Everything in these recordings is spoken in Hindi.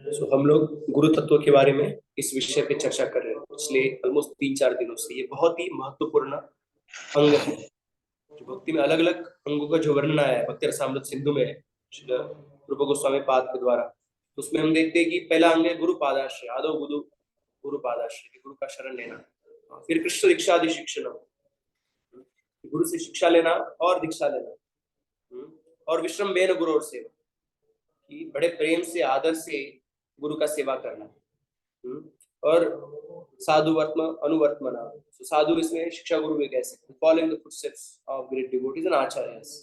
सो हम लोग गुरु तत्व के बारे में इस विषय पे चर्चा कर रहे हैं पिछले ऑलमोस्ट 3-4 दिनों से। ये बहुत ही महत्वपूर्ण अंग है। जो भक्ति में अलग अलग अंगों का जो वर्णन आया है भक्ति रसामृत सिंधु में श्रील रूप गोस्वामी पाद के द्वारा, तो उसमें हम देखते हैं कि पहला अंग है गुरु पादाश्रय, आदो गुरु गुरु पादाश्रय, गुरु का शरण लेना। फिर कृष्ण दीक्षा आदि शिक्षण, गुरु से शिक्षा लेना और दीक्षा लेना। और विश्रम बेन गुरु और सेवा, कि बड़े प्रेम से आदर से गुरु का सेवा करना। और साधु वर्तम अनुवर्तमना, तो साधु इसमें शिक्षा गुरु भी कह सकते हैं। Following the footsteps of great devotees and acharyas,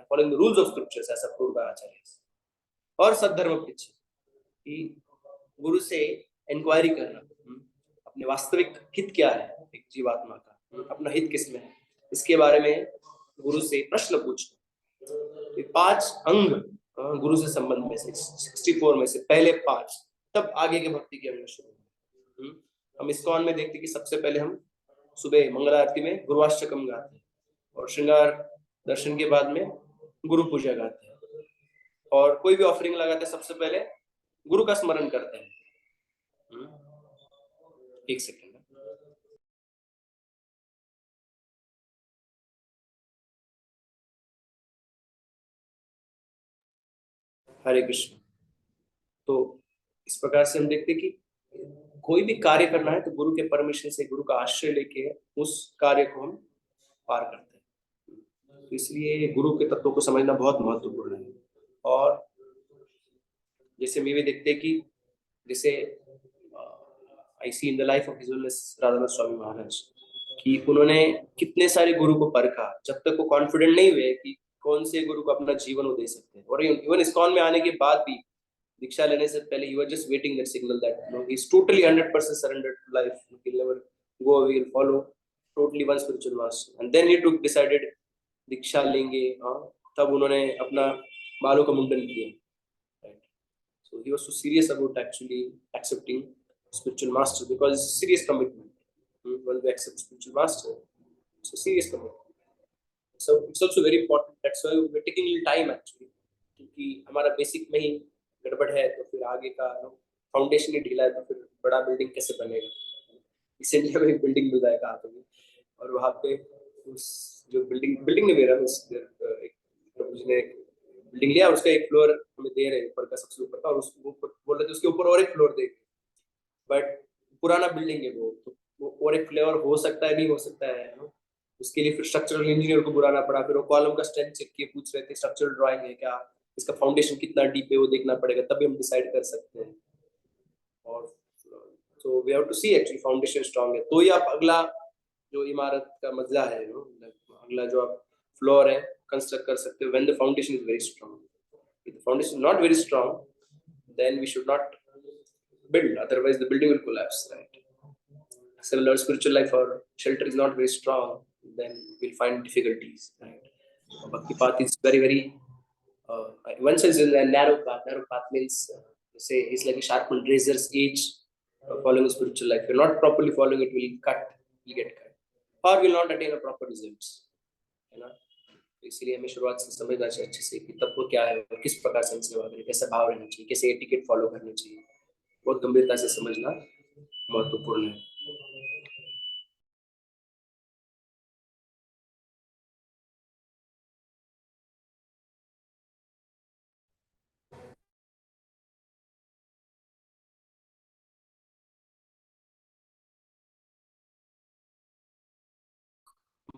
following the rules of scriptures, ऐसा प्रूव बाय आचार्यस। और सद्धर्म पृच्छ, कि गुरु से इंक्वायरी करना, अपने वास्तविक हित क्या है, एक जीवात्मा का अपना हित किसमें है, इसके बारे में गुरु से प्रश्न पूछना। तो 5 अंग गुरु से संबंध में से 64 में से पहले 5, तब आगे के भक्ति के अंग शुरू। हम इस्कॉन में देखते कि सबसे पहले हम सुबह मंगल आरती में गुरुवाष्टकम गाते हैं, और श्रृंगार दर्शन के बाद में गुरु पूजा गाते हैं, और कोई भी ऑफरिंग लगाते हैं सबसे पहले गुरु का स्मरण करते हैं। एक सेकेंड। हरे कृष्ण। तो इस प्रकार से हम देखते कि कोई भी कार्य करना है तो गुरु के परमिशन से, गुरु का आश्रय लेके उस कार्य को हम पार करते हैं। तो इसलिए गुरु के तत्वों को समझना बहुत महत्वपूर्ण है। और जैसे मैं भी देखते कि जैसे I see in the life of his holiness Radhanath Swami Maharaj, कि उन्होंने कितने सारे गुरु को परखा जब तक वो कॉन्फिडेंट नहीं हुए कि कौन से गुरु को अपना जीवन वो दे सकते हैं। और इवन इस्कॉन में आने के बाद भी दीक्षा लेने से पहले you were just waiting that signal that he's totally 100% surrendered to life. He'll never go away, he'll follow totally one spiritual master. And then he took decided दीक्षा लेंगे, हाँ, तब उन्होंने अपना बालों का मुंडन किया, right? So he was so serious about actually accepting spiritual master because it's a serious commitment. When we accept spiritual master, it's a serious commitment. So it's also very important. That's why we're taking a little time actually, क्योंकि हमारा बेसिक में ही गड़बड़ है, तो फिर आगे का फाउंडेशन ही ढीला है, तो फिर बड़ा बिल्डिंग कैसे बनेगा। रिसेंटली हमें एक बिल्डिंग मिल जाएगा कहाँ पे, और वहाँ पे उस जो बिल्डिंग ने मेरा एक प्रभु जी ने बिल्डिंग लिया, और उसका एक फ्लोर हमें दे रहे हैं ऊपर का, सबसे ऊपर का, और उसको बोल रहे थे उसके ऊपर और एक फ्लोर दे, बट पुराना बिल्डिंग है वो, तो वो और एक फ्लेवर हो सकता है, नहीं हो सकता है, उसके लिए फिर स्ट्रक्चरल इंजीनियर को बुलाना पड़ा, फिर वो कॉलम का स्ट्रेंथ चेक किए, पूछ रहे थे स्ट्रक्चरल ड्राइंग है क्या, इसका फाउंडेशन कितना डीप है वो देखना पड़ेगा, तभी हम डिसाइड कर सकते हैं। और तो we have to see actually foundation strong है तो ही आप अगला जो इमारत का मजला है, अगला जो आप फ्लोर है कंस्ट्रक्ट कर सकते हो, when the foundation is very strong. If the foundation not very strong then we should not build, otherwise the building will collapse, right? Similar spiritual life or shelter is not very strong, then we'll find difficulties, right? Bhakti path is very one says in a narrow path means say it's like a sharpened razor's edge. Following a spiritual life, if you're not properly following it, will get cut, or will not attain a proper results, है ना। तो इसलिए हमें शुरुआत से समझना चाहिए अच्छे से कि तत्व क्या है और किस प्रकार से हम सेवा करें, कैसा भाव रहना चाहिए, कैसे एटिकेट फॉलो करनी चाहिए, बहुत गंभीरता से समझना महत्वपूर्ण है।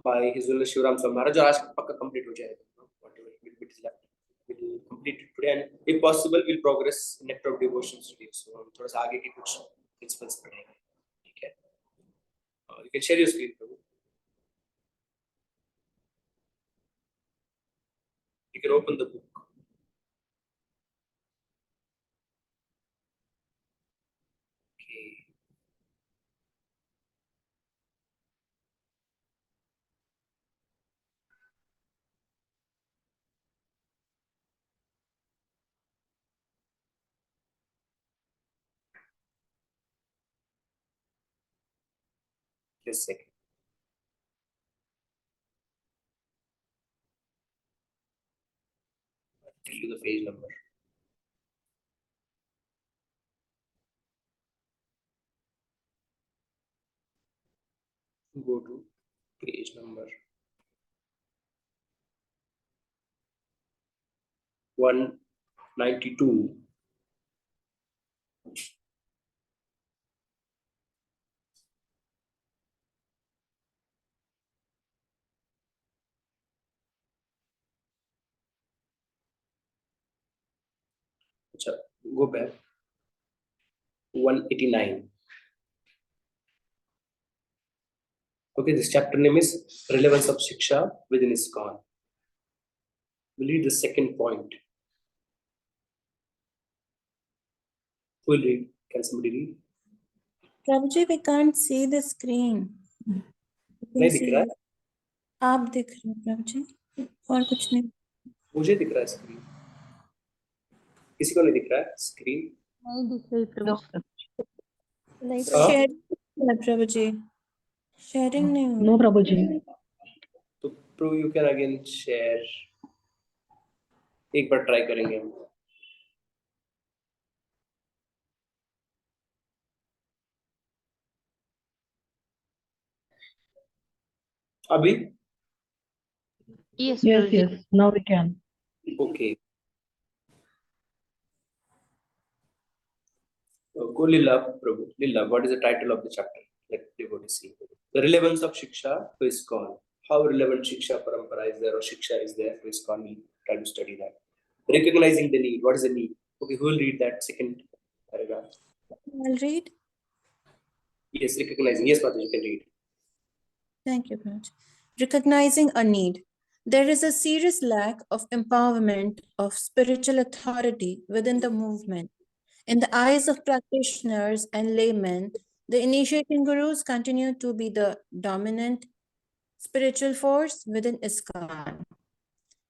By his will Shivarama Swami Maharaj, जो आज पक्का कंप्लीट हो जाएगा, whatever bit is left will complete it today, and if possible will progress nectar of devotion today. सो हम थोड़ा सा आगे के कुछ प्रिंसिपल्स पढ़ेंगे, ठीक है। You can share your screen प्रभु, you can open the book. Just second, tell you the page number. Go to page number 192. Go back 189. Okay, this chapter name is Relevance of Shiksha within ISKCON. We'll read the second point. Who will read? Can somebody read? Prabhuji, we can't see the screen. नहीं दिख रहा है? आप दिख रहे हो प्रभुजी, और कुछ नहीं. मुझे दिख रहा है स्क्रीन. किसी को नहीं दिख रहा है स्क्रीन? नहीं दिख रही प्रभु. नहीं शेयरिंग प्रभुजी, शेयरिंग नहीं हो. नो प्रभुजी. तो pro you can again share. एक बार ट्राई करेंगे हम. अभी? Yes, yes. Now we can. Okay. Go Lila, Prabhu. Lila, what is the title of the chapter? Let devotee see. The relevance of Shiksha to ISKCON. How relevant Shiksha Parampara is there or Shiksha is there to ISKCON? We try to study that. Recognizing the need. What is the need? Okay, who will read that second paragraph? I'll read. Yes, recognizing. Yes, Mataji, you can read. Thank you, Prabhuji. Recognizing a need. There is a serious lack of empowerment of spiritual authority within the movement. In the eyes of practitioners and laymen, the initiating gurus continue to be the dominant spiritual force within ISKCON.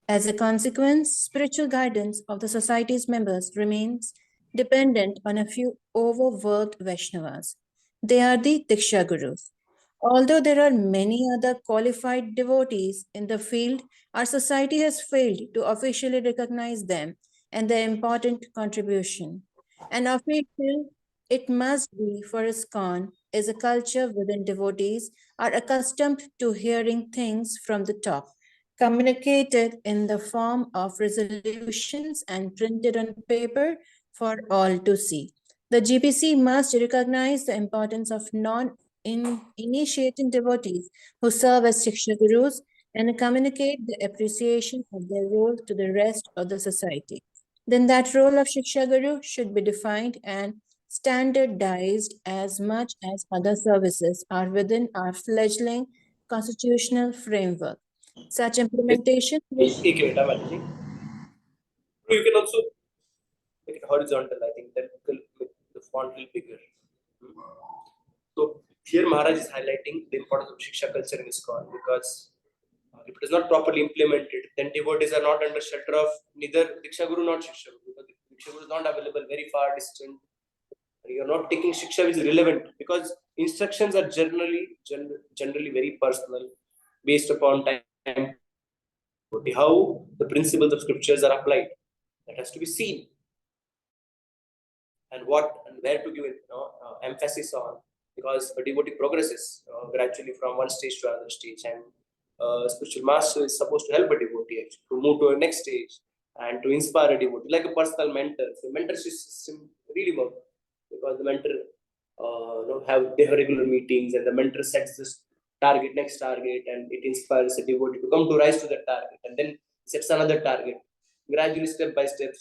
As a consequence, spiritual guidance of the society's members remains dependent on a few overworked Vaishnavas. They are the Diksha Gurus. Although there are many other qualified devotees in the field, our society has failed to officially recognize them and their important contribution. An official it must be for ISKCON is a culture within devotees are accustomed to hearing things from the top, communicated in the form of resolutions and printed on paper for all to see. The GPC must recognize the importance of non-initiating devotees who serve as Shiksha Gurus and communicate the appreciation of their role to the rest of the society. Then that role of Shiksha Guru should be defined and standardized as much as other services are within our fledgling constitutional framework. Such implementation एक minute, Mataji. You can also make it horizontal. I think that will make the font will bigger. So here Maharaj is highlighting the importance of Shiksha culture in ISKCON because if it is not properly implemented, then devotees are not under shelter of neither Diksha Guru nor Shiksha Guru. Because Diksha Guru is not available, very far distant. You are not taking Shiksha which is relevant because instructions are generally very personal, based upon time, how the principles of scriptures are applied. That has to be seen. And what and where to give emphasis on, because a devotee progresses gradually from one stage to another stage, and spiritual master is supposed to help a devotee actually to move to a next stage and to inspire a devotee like a personal mentor. So mentorship system really works because the mentor they have regular meetings and the mentor sets this target, next target, and it inspires a devotee to come to rise to that target and then sets another target. Gradually, step by step,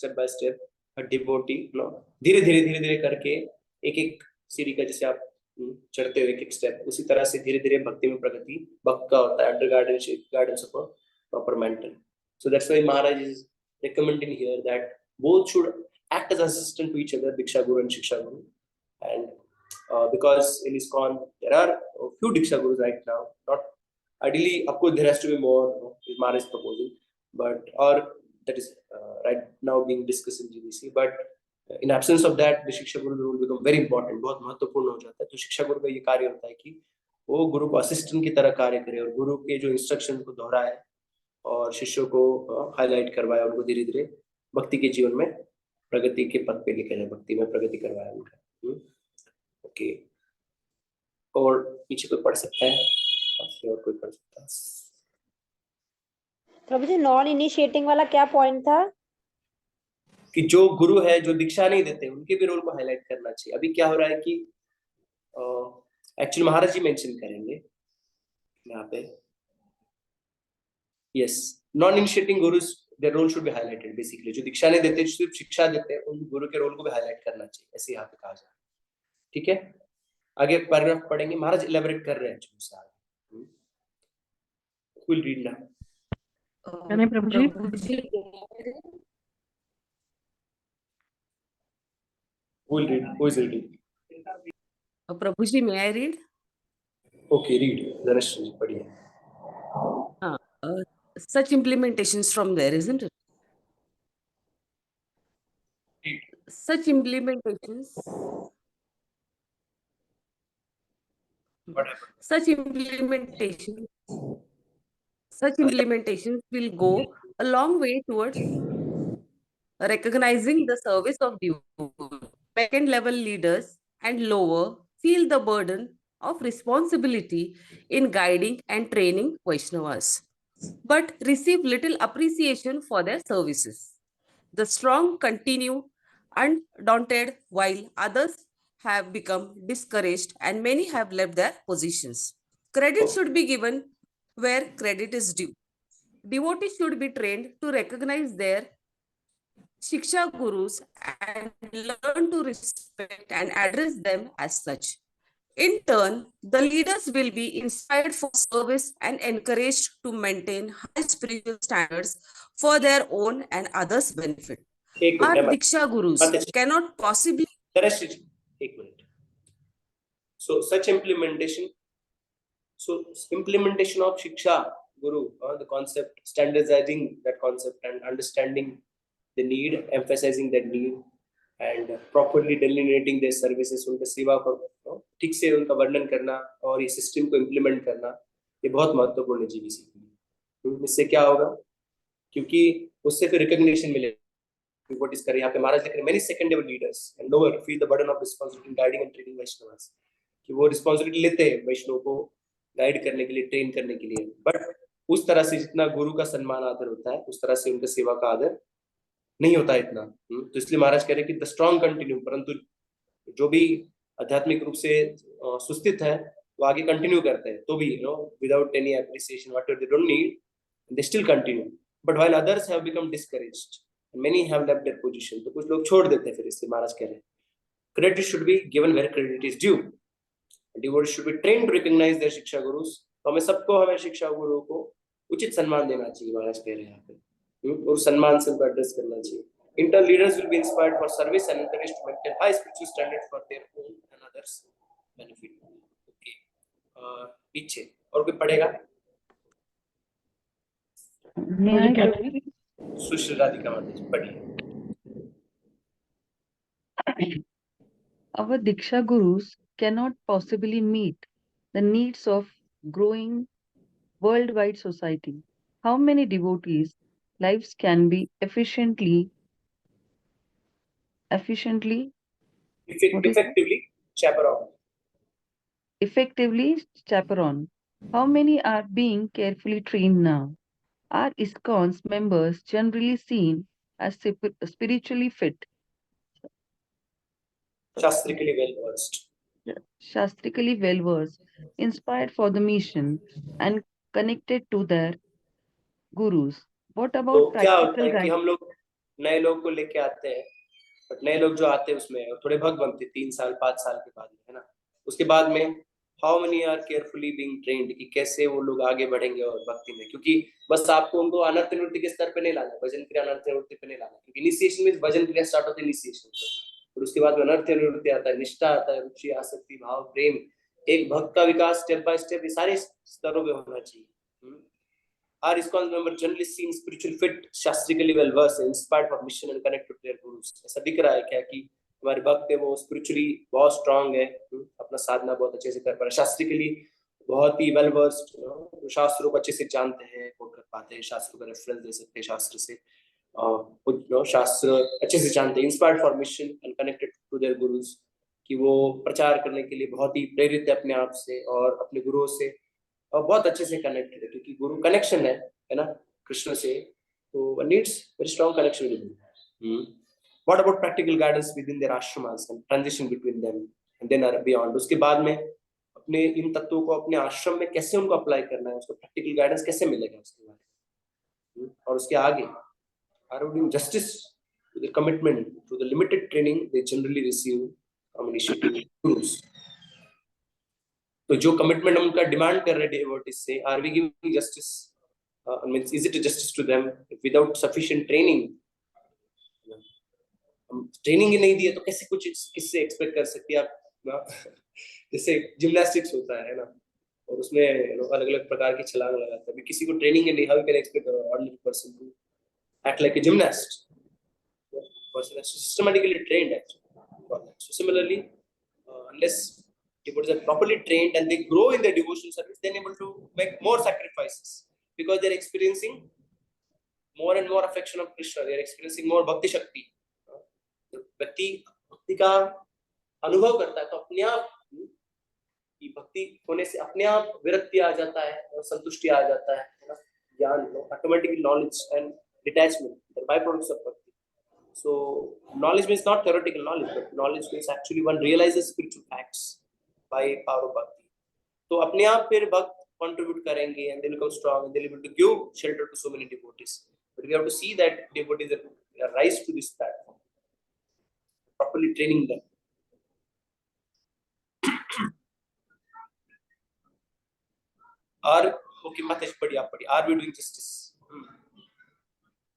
a devotee धीरे धीरे करके एक एक सीढ़ी का जैसे आप चढ़ते हो एक एक स्टेप, उसी तरह से धीरे धीरे भक्ति में प्रगति भक्त का होता है under guidance of a proper mentor. So that's why Maharaj is recommending here that both should act as assistant to each other, Diksha Guru and Shiksha Guru. And because in ISKCON there are a few Diksha Gurus right now, not ideally, of course there has to be more, Maharaj is proposing, but or that is right now being discussed in GBC, but in absence of that the Shiksha Guru will become very important, बहुत महत्वपूर्ण हो जाता है. तो शिक्षा गुरु का ये कार्य होता है कि वो गुरु को असिस्टेंट की तरह कार्य करे और गुरु के जो इंस्ट्रक्शन को दोहराए और शिष्यों को हाईलाइट करवाए, उनको धीरे धीरे भक्ति के जीवन में प्रगति के पथ पे लेके जाए, भक्ति में प्रगति करवाए उनका. ओके, और पीछे कोई पढ़ सकता है? और कोई पढ़ सकता है? प्रभु जी नॉन इनिशिएटिंग वाला क्या पॉइंट था? कि जो गुरु है जो दीक्षा नहीं देते उनके भी रोल को हाईलाइट करना चाहिए। अभी क्या हो रहा है कि एक्चुअली महाराज जी मेंशन करेंगे यहाँ पे, yes, non initiating gurus their role should be highlighted. Basically जो दीक्षा नहीं देते, सिर्फ शिक्षा देते हैं, उन गुरु के रोल को भी हाईलाइट करना चाहिए, ऐसे यहाँ पे कहा जा रहा है। ठीक है, आगे पैराग्राफ पढ़ेंगे, महाराज इलेबोरेट कर रहे हैं एक्चुअली आगे। Will read now. Can I, Prabhuji? Who will read? Who is reading? Prabhuji, may I read? Okay, read. Dhanashree ji, पढ़िए। Such implementations from there, isn't it? Read. Such implementations. What happened? Such implementations will go a long way towards recognizing the service of devotees. Second level leaders and lower feel the burden of responsibility in guiding and training Vaishnavas, but receive little appreciation for their services. The strong continue undaunted while others have become discouraged and many have left their positions. Credit should be given where credit is due. Devotees should be trained to recognize their Shiksha Gurus and learn to respect and address them as such. In turn, the leaders will be inspired for service and encouraged to maintain high spiritual standards for their own and others' benefit. एक Our minute, Diksha Gurus cannot possibly. Dhanashree ji, एक minute. So such implementation of Shiksha Guru, the concept, standardizing that concept and understanding the need, emphasizing that need, and properly delineating their services, उनका सेवा को ठीक से उनका वर्णन करना और ये सिस्टम को इम्प्लीमेंट करना, ये बहुत महत्वपूर्ण है जीवीसी के लिए। इससे क्या होगा, क्योंकि उससे फिर रिकॉग्निशन मिलेगा। व्हाट इज कर यहाँ पे महाराज लिख रहे हैं, many second level leaders and lower feel the burden of responsibility in guiding and training Vaishnavas, कि वो रिस्पांसिबिलिटी लेते हैं वैष्णव को गाइड करने के लिए, ट्रेन करने के लिए, बट उस तरह से जितना गुरु का सम्मान आदर होता है उस तरह से उनका सेवा का आदर नहीं होता है इतना। तो इसलिए महाराज कह रहे हैं कि द स्ट्रॉन्ग कंटिन्यू, परंतु जो भी आध्यात्मिक रूप से सुस्थित है वो आगे कंटिन्यू करते हैं, तो भी without any appreciation whatever they don't need, they still continue, but while others have become discouraged, many have left their position, तो कुछ लोग छोड़ देते हैं फिर। इसलिए महाराज कह रहे हैं credit should be given where credit is due, devotees should be trained to recognise their शिक्षा गुरुस। तो हमें सबको, हमें शिक्षा गुरु को उचित सम्मान देना चाहिए, महाराज कह रहे हैं यहाँ पे, और सम्मान से उनको एड्रेस करना चाहिए। Internal leaders will be inspired for service and encouraged to maintain high spiritual standards for their own and others' benefit. Okay. पीछे और कोई पढ़ेगा? May I, Prabhuji? सुश्री राधिका माता जी पढ़िए। Our Diksha Gurus cannot possibly meet the needs of growing worldwide society. How many devotees' lives can be effectively chaperoned? How many are being carefully trained now? Are ISKCON's members generally seen as spiritually fit, शास्त्रिकली well versed, inspired for the mission, and connected to their gurus? What तो about क्या होता practical है कि guidance? हम लोग नए लोग को लेके आते हैं, बट नए लोग जो आते हैं उसमें थोड़े भक्त बनते 3 साल 5 साल के बाद में, है ना। उसके बाद में how many are carefully being trained, कि कैसे वो लोग आगे बढ़ेंगे और भक्ति में, क्योंकि बस आपको उनको अनर्थ निवृत्ति के स्तर पे नहीं लाना, भजन क्रिया अनर्थ निवृत्ति पे नहीं लाना, क्योंकि इनिशिएशन में भजन क्रिया स्टार्ट होती है इनिशिएशन से, और उसके बाद में अनर्थ निवृत्ति आता है, निष्ठा आता है, रुचि, आसक्ति, भाव, प्रेम। एक भक्त का विकास स्टेप बाय स्टेप ये सारे स्तरों पे होना चाहिए। Our ISKCON member generally seen spiritual fit, शास्त्रिकली well versed, inspired for mission and connected to their gurus। ऐसा दिख रहा है क्या कि हमारे भक्त है वो स्पिरिचुअली बहुत स्ट्रांग है, अपना साधना बहुत अच्छे से कर पा रहे, शास्त्रिकली बहुत ही वेल वर्स्ड, शास्त्रों को अच्छे से जानते हैं, कोट कर पाते हैं, शास्त्रों का रेफरेंस दे सकते हैं शास्त्र से, शास्त्र अच्छे से जानते हैं, inspired for mission and connected to their gurus, कि वो प्रचार करने के लिए बहुत ही प्रेरित है अपने आप से और अपने गुरुओं से, और बहुत अच्छे से कनेक्टेड है, क्योंकि गुरु कनेक्शन है ना, कृष्ण से, तो needs very strong connection with him. What about practical guidance within their ashramas and transition between them and then beyond? उसके बाद में अपने इन तत्वों को अपने आश्रम में कैसे उनको अप्लाई करना है, उसको प्रैक्टिकल गाइडेंस कैसे मिलेगा उसके बारे में, और उसके आगे are we doing justice to the commitment to the limited training they generally receive from initiative gurus? तो जो कमिटमेंट हम उनका डिमांड कर रहे हैं डिवोटीज से, are we giving justice, means is it justice to them without sufficient training? हम ट्रेनिंग ही नहीं दिए तो कैसे कुछ किससे एक्सपेक्ट कर सकते हैं आप? जैसे जिम्नास्टिक्स होता है ना, और उसमें अलग अलग प्रकार की छलांग लगाता है, अभी किसी को ट्रेनिंग ही नहीं, how can expect ordinary person to act like a gymnast? Person is systematically trained actually. So similarly, unless devotees are properly trained and they grow in their devotional service, they're able to make more sacrifices because they're experiencing more and more affection of Krishna. They're experiencing more bhakti shakti. व्यक्ति भक्ति का अनुभव करता है तो अपने आप की भक्ति होने से अपने आप विरक्ति आ जाता है और संतुष्टि आ जाता है ना, ज्ञान, automatically knowledge and detachment, the byproducts of bhakti. So knowledge means not theoretical knowledge, but knowledge means actually one realizes spiritual facts by power of bhakti. तो अपने आप फिर भक्त contribute करेंगे and they become strong and they're able to give shelter to so many devotees. But we have to see that devotees are rise to this platform, properly training them. Okay, Matesh, पढ़िए. Are we doing justice?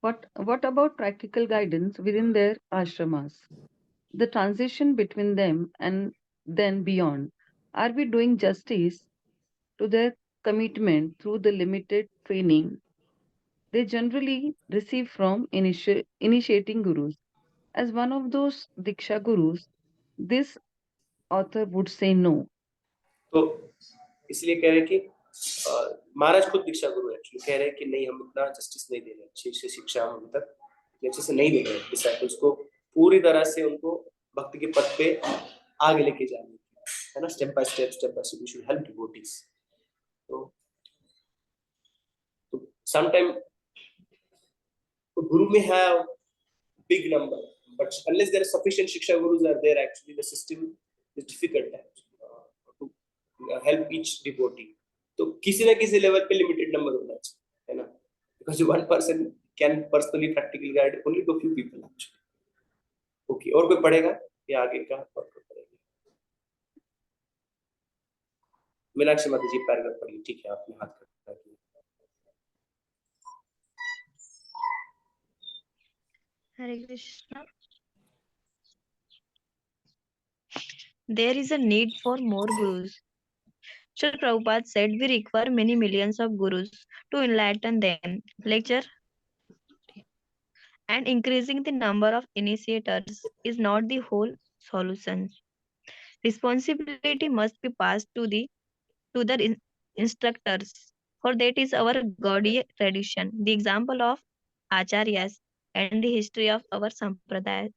What about practical guidance within their ashramas? The transition between them and then beyond. Are we doing justice to their commitment through the limited training they generally receive from initiating gurus? As one of those Diksha gurus, this author would say no. तो इसलिए कह रहे कि महाराज खुद दीक्षा गुरु एक्चुअली कह रहे हैं कि नहीं, हम इतना जस्टिस नहीं दे रहे, अच्छी से शिक्षा हम तक अच्छे से नहीं दे रहे डिसाइपल्स को, पूरी तरह से उनको भक्ति के पथ पे आगे लेके जाने, है ना, step by step we should help devotees. तो समटाइम गुरु में है big number, but unless there are sufficient shiksha gurus are there, actually the system is difficult to help each devotee. तो किसी ना किसी लेवल पे लिमिटेड नंबर होना चाहिए, है ना, because one person can personally practically guide only to few people actually. Okay, और कोई पढ़ेगा या आगे का और कोई पढ़ेगा? मीनाक्षी माता जी पैराग्राफ पढ़िए. ठीक है, आपने हाथ कर दिया. Hare Krishna. There is a need for more gurus. Srila Prabhupada said we require many millions of gurus to enlighten them. Lecture and increasing the number of initiators is not the whole solution. Responsibility must be passed to the instructors, for that is our Gaudiya tradition, the example of acharyas and the history of our sampradaya.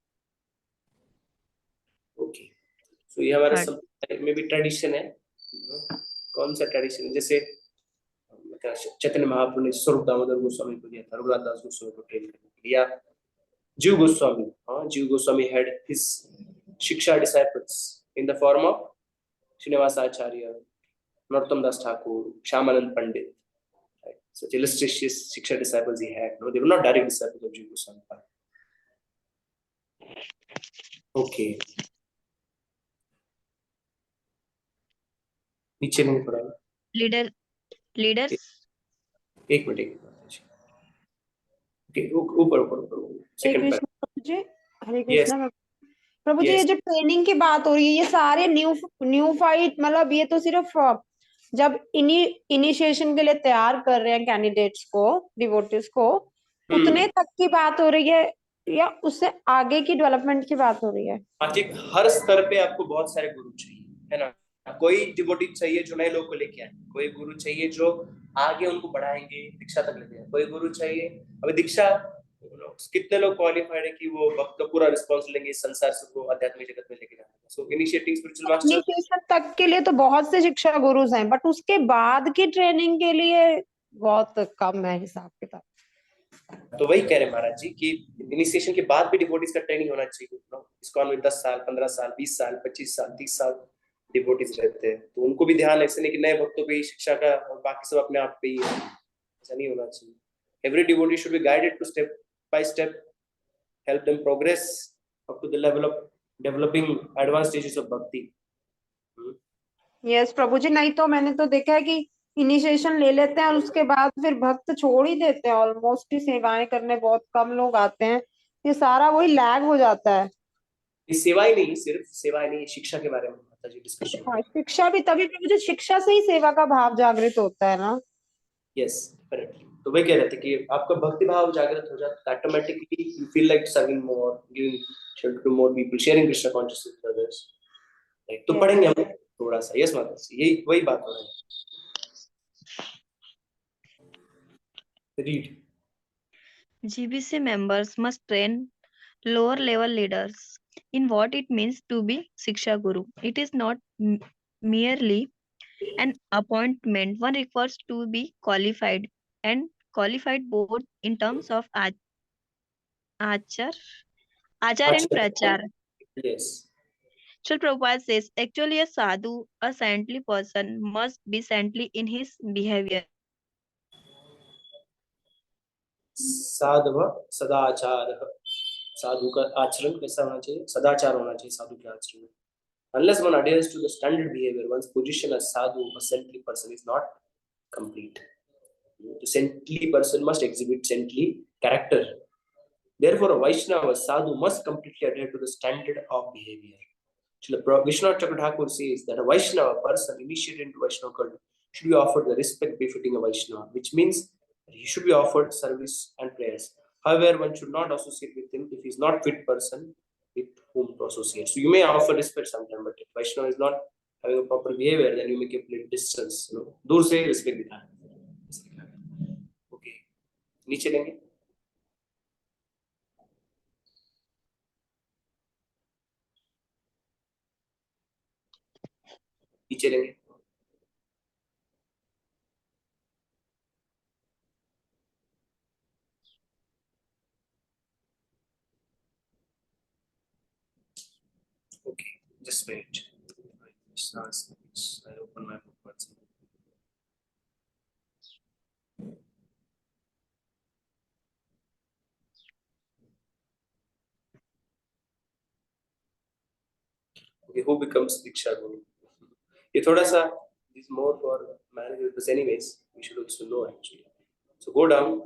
Okay, so ये हमारा Third. संप्रदाय में भी ट्रेडिशन है. कौन सा ट्रेडिशन? जैसे चैतन्य महाप्रभु ने स्वरूप दामोदर गोस्वामी को दिया था, रघुनाथ दास गोस्वामी को ट्रेन करने के लिए, या जीव गोस्वामी, जीव गोस्वामी had his शिक्षा disciples in the form of Srinivasa Acharya, Narottam Das Thakur, Shyamanand Pandit, right? Such illustrious शिक्षा disciples he had. No, they were not direct disciples of Jiv Goswami. Okay. नीचे नहीं पड़ा. Leaders. एक मिनट. Okay, ऊपर सेकंड पर. हरे कृष्णा प्रभु जी. ये जो ट्रेनिंग की बात हो रही है, ये सारे न्यू फाइट, मतलब ये तो सिर्फ जब इनिशिएशन के लिए तैयार कर रहे हैं कैंडिडेट्स को, डिवोटीज को, उतने तक की बात हो रही है या उससे आगे की डेवलपमेंट की बात हो रही है? हर स्तर पे आपको बहुत सारे गुरु चाहिए, है ना. कोई डिवोटी चाहिए जो नए लोग को लेके आए, कोई गुरु चाहिए जो आगे उनको बढ़ाएंगे, दीक्षा तक लेके आए, कोई गुरु चाहिए. अभी दीक्षा कितने लोग क्वालिफाइड है कि वो वक्त का पूरा रिस्पॉन्स लेंगे इस संसार से को आध्यात्मिक जगत में लेके जाने का? सो इनिशिएटिंग स्पिरिचुअल मास्टर इनिशिएशन तक के लिए तो बहुत से शिक्षा गुरुज हैं, बट उसके बाद की ट्रेनिंग के लिए बहुत कम है हिसाब किताब। तो वही कह रहे महाराज जी कि इनिशिएशन के बाद भी डिवोटीज का ट्रेनिंग होना चाहिए। इस्कॉन में 10 साल 15 साल 20 साल 25 साल 30 साल डिवोटीज रहते हैं, तो उनको भी ध्यान ऐसे नहीं कि नए भक्तों पे ही शिक्षा का और बाकी सब अपने आप पे ही है, ऐसा नहीं होना चाहिए। Every devotee should be guided to step by step help them progress up to the level of developing advanced stages of bhakti. Yes प्रभु जी, नहीं तो मैंने तो देखा है कि इनिशिएशन ले लेते हैं और उसके बाद फिर भक्त छोड़ ही देते हैं। ऑलमोस्ट ही सेवाएं करने बहुत कम लोग आते हैं, ये सारा वही लैग हो जाता है। ये सेवा ही नहीं, सिर्फ सेवा ही नहीं, शिक्षा के बारे में माता जी डिस्कशन। हाँ, शिक्षा भी तभी प्रभु जी, शिक्षा से ही सेवा का भाव जागृत होता है ना। Yes correctly. तो वे कह रहे थे कि आपका भक्ति भाव जागृत हो जाता है, automatically you feel like serving more, giving shelter to more people, sharing Krishna consciousness with others. तो पढ़ेंगे हम थोड़ा सा। यस माता जी, यही वही बात हो रही है। Read. GBC members must train lower level leaders in what it means to be Siksha Guru. It is not merely an appointment. One requires to be qualified, and qualified both in terms of achar and prachar. Yes. Srila Prabhupada says, actually a sadhu, a saintly person, must be saintly in his behavior. साधव सदाचार, साधु का आचरण कैसा होना चाहिए? सदाचार होना चाहिए साधु के आचरण में। Unless one adheres to the standard behavior, one's position as sadhu, a saintly person, is not complete. The saintly person must exhibit saintly character. Therefore, a Vaishnava, a sadhu, must completely adhere to the standard of behavior. Vishwanath Chakravarti Thakur says that a Vaishnava person initiated into Vaishnava cult should be offered the respect befitting a Vaishnava, which means he should be offered service and prayers. However, one should not associate with him if he is not fit person with whom to associate. So you may offer respect sometime, but if Vaishnava is not having a proper behavior, then you may keep a distance. दूर से respect दिखाना. Okay, नीचे लेंगे. नीचे लेंगे. Okay, just wait. I open my book once. Okay, who becomes Diksha Guru? ये थोड़ा सा is more for managers, but anyways, we should also know actually. So go down.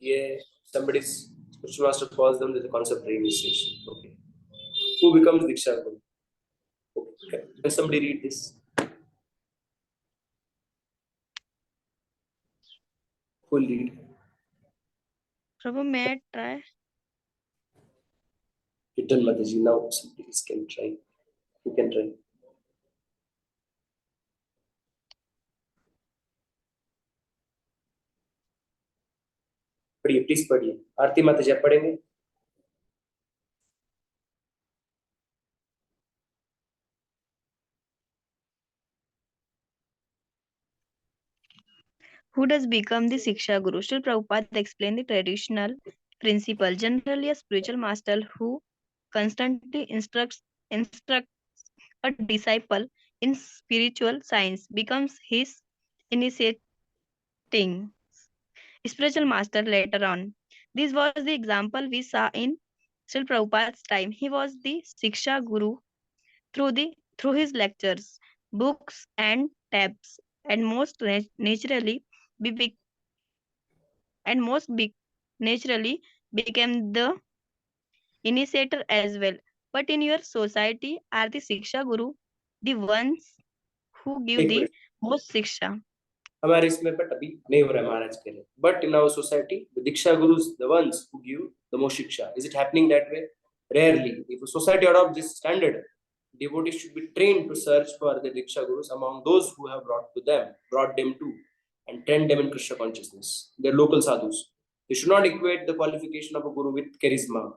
ये somebody's spiritual master calls them the concept reinitiation. Okay, who becomes Diksha Guru? Okay, can somebody read this? Who will read? Prabhu, may I try? You done, Mataji. Now somebody else can try. Who can try? पढ़िए, प्लीज पढ़िए. आरती माताजी आप पढ़ेंगे? Who does become the Siksha Guru? Srila Prabhupada explained the traditional principle. Generally, a spiritual master who constantly instructs a disciple in spiritual science becomes his initiating spiritual master later on. This was the example we saw in Srila Prabhupada's time. He was the Siksha Guru through his lectures, books, and tabs, and naturally became the initiator as well. But in your society, are the Siksha Guru the ones who give the most Siksha? हमारे इसमें बट अभी नहीं हो रहा है महाराज के लिए. But in our society, the Diksha Gurus, the ones who give the most Shiksha. Is it happening that way? Rarely. If a society adopts this standard, devotees should be trained to search for the Diksha Gurus among those who have brought them to, and train them in Krishna consciousness. They're local sadhus. They should not equate the qualification of a guru with charisma,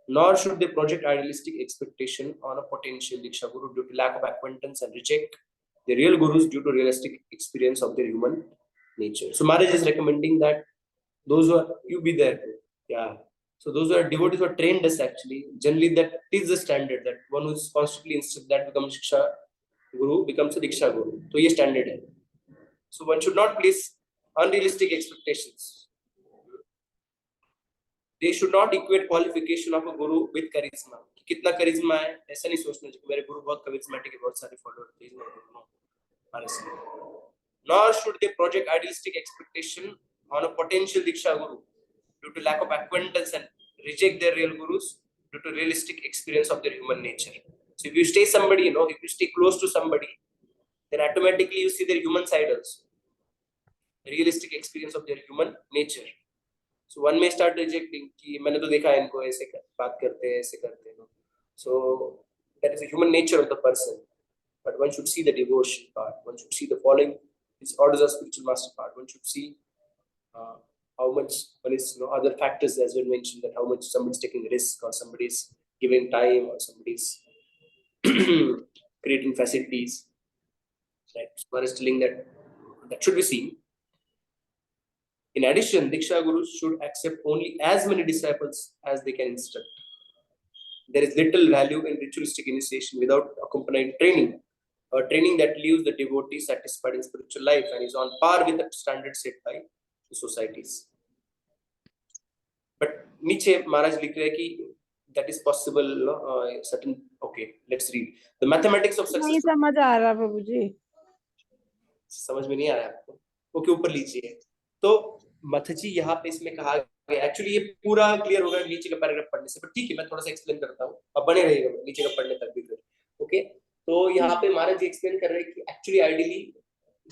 nor should they project idealistic expectation on a potential Diksha Guru due to lack of acquaintance and reject the real gurus due to realistic experience of their human nature. So Maharaj is recommending that those who are, you be there, yeah. So those who are devotees who are trained us actually, generally that is the standard, that one who is constantly instructed that becomes Shiksha Guru becomes a Diksha Guru. So ये standard है. So one should not place unrealistic expectations. They should not equate qualification of a guru with charisma. कितना charisma है ऐसा नहीं सोचना चाहिए मेरे गुरु बहुत charismatic है बहुत सारे follower थे. Nor should they project idealistic expectation on a potential Diksha Guru due to lack of acquaintance and reject their real gurus due to realistic experience of their human nature. So if you stay somebody, if you stay close to somebody, then automatically you see their human side also, realistic experience of their human nature. So one may start rejecting कि मैंने तो देखा है इनको ऐसे बात करते हैं ऐसे करते हैं. So that is the human nature of the person. But one should see the devotion part. One should see the following his orders of spiritual master part. One should see how much one is, other factors as well mentioned, that how much somebody's taking risk or somebody's giving time or somebody's creating facilities. Right? So one is telling that should be seen. In addition, Diksha Gurus should accept only as many disciples as they can instruct. There is little value in ritualistic initiation without accompanying training, or training that leaves the devotee satisfied in spiritual life and is on par with the standards set by the societies. But नीचे महाराज लिख रहे हैं कि that is possible, certain. Okay, let's read the mathematics of success. नहीं समझ आ रहा प्रभु जी. समझ में नहीं आ रहा है आपको? ओके, ऊपर लीजिए. तो मथ जी यहाँ पे इसमें कहा गया, एक्चुअली ये पूरा क्लियर होगा नीचे का पैराग्राफ पढ़ने से, पर ठीक है मैं थोड़ा सा एक्सप्लेन करता हूँ, अब बने रहिएगा नीचे का पढ़ने तक भी फिर. ओके, तो यहाँ पे महाराज जी एक्सप्लेन कर रहे हैं कि एक्चुअली आइडियली